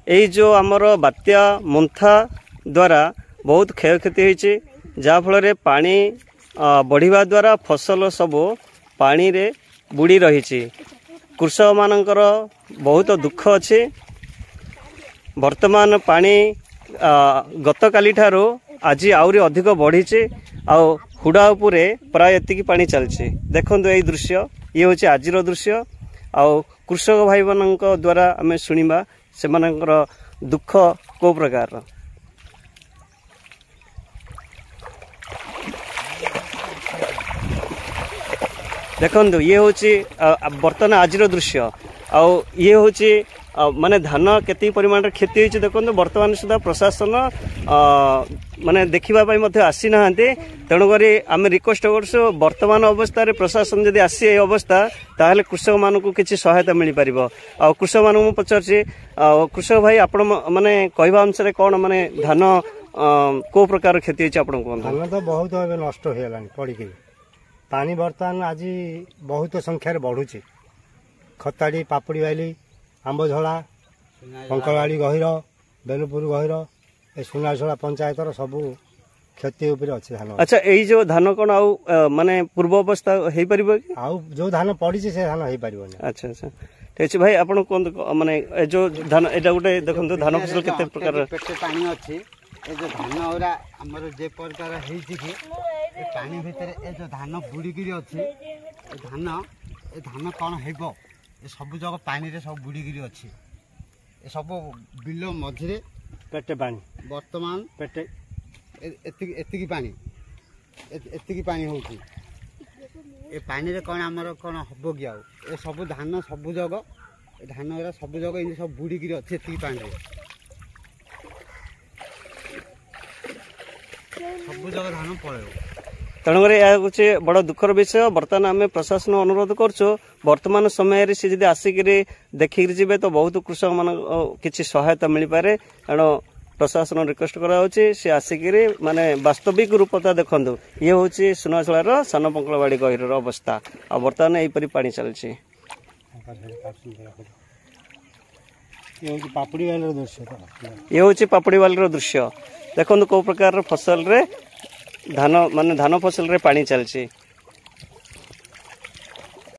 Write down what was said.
यही जो आमर बात्या मुंथा द्वारा बहुत क्षयक्षति होती जहाँफल पानी बढ़िया द्वारा फसल सब पानी रे बुड़ी रही कृषक मानकर बहुत दुख अच्छे वर्तमान पानी गत काली ठारो आज आहरी अधिक बढ़ी हुड़ा उपरे प्राय एतिकी पानी चलछि देखो यही दृश्य ये हूँ आज दृश्य आउ कृषक भाई मान द्वारा आम शुणा से दुख को प्रकार देखो ये हूँ बर्तमान आज दृश्य आउ ये हूँ माने धान केती परिमाण क्षति होती देखो बर्तमान सुधा प्रशासन माने देखा आसी ना तेणुक आम रिक्वेस्ट कर वर्तमान अवस्था प्रशासन जदि आसी अवस्था ताहले कृषक मान को किसी सहायता मिल पार आ कृषक मान पचार कृषक भाई आपण माने कहवा अनुसार कौन माने धान को प्रकार क्षति होती आपन को धान तो बहुत नष्ट हो गलानी पड़ी पानी बर्तमान आज बहुत संख्यार बढ़ुची खताड़ी पापड़ी वाली आंबझला पंकलाड़ी गहिर बेलुपुर गहिर ए सुनाझला पंचायतर सब क्षति उपरे अच्छे धान। अच्छा यही जो धान कौन आउ माने पूर्व अवस्था हो पार आउ जो धान पड़ी से धान हो पार। अच्छा अच्छा ठीक है भाई आपन कहते माने जो धान एटा गोटे देखो धान फसल केते प्रकार पेटे पानी अच्छी ए जो धान ओरा हमर जे प्रकार हेछि कि ए पानी भितर ए जो धान बुड़ी गिरी अच्छी ए धान कौन हेबो ए सब जगह पानी रे सब बुड़ी गिरी अच्छी ए सब बिल मझिरे पेटे पानी वर्तमान पेटे एतिकी पानी होउची ए पानी रे कौन हमर कौन हबो कि आउ ए सब धान सब जगह ए धान ओरा सब जगह इन सब बुड़ी गिरी अच्छी एतिकी पानी रे सब जगह धान पड़े तेणुकर यह हूँ बड़ दुखर विषय बर्तमान आम प्रशासन अनुरोध करुँ वर्तमान समय सी जब आसिक देखिक जी तो बहुत कृषक मान किसी सहायता मिल पारे तेणु प्रशासन रिक्वेस्ट कराऊँगी सी आसिक माने वास्तविक रूपता देखु ये हूँ सुनाझलार सान पंकलवाड़ी गहिर अवस्था आ बर्तमान यहीपरी पानी चलती ये हूँ पापड़ी वाली दृश्य देखो कौ प्रकार फसल रे धान माने धान फसल रे पानी चलती।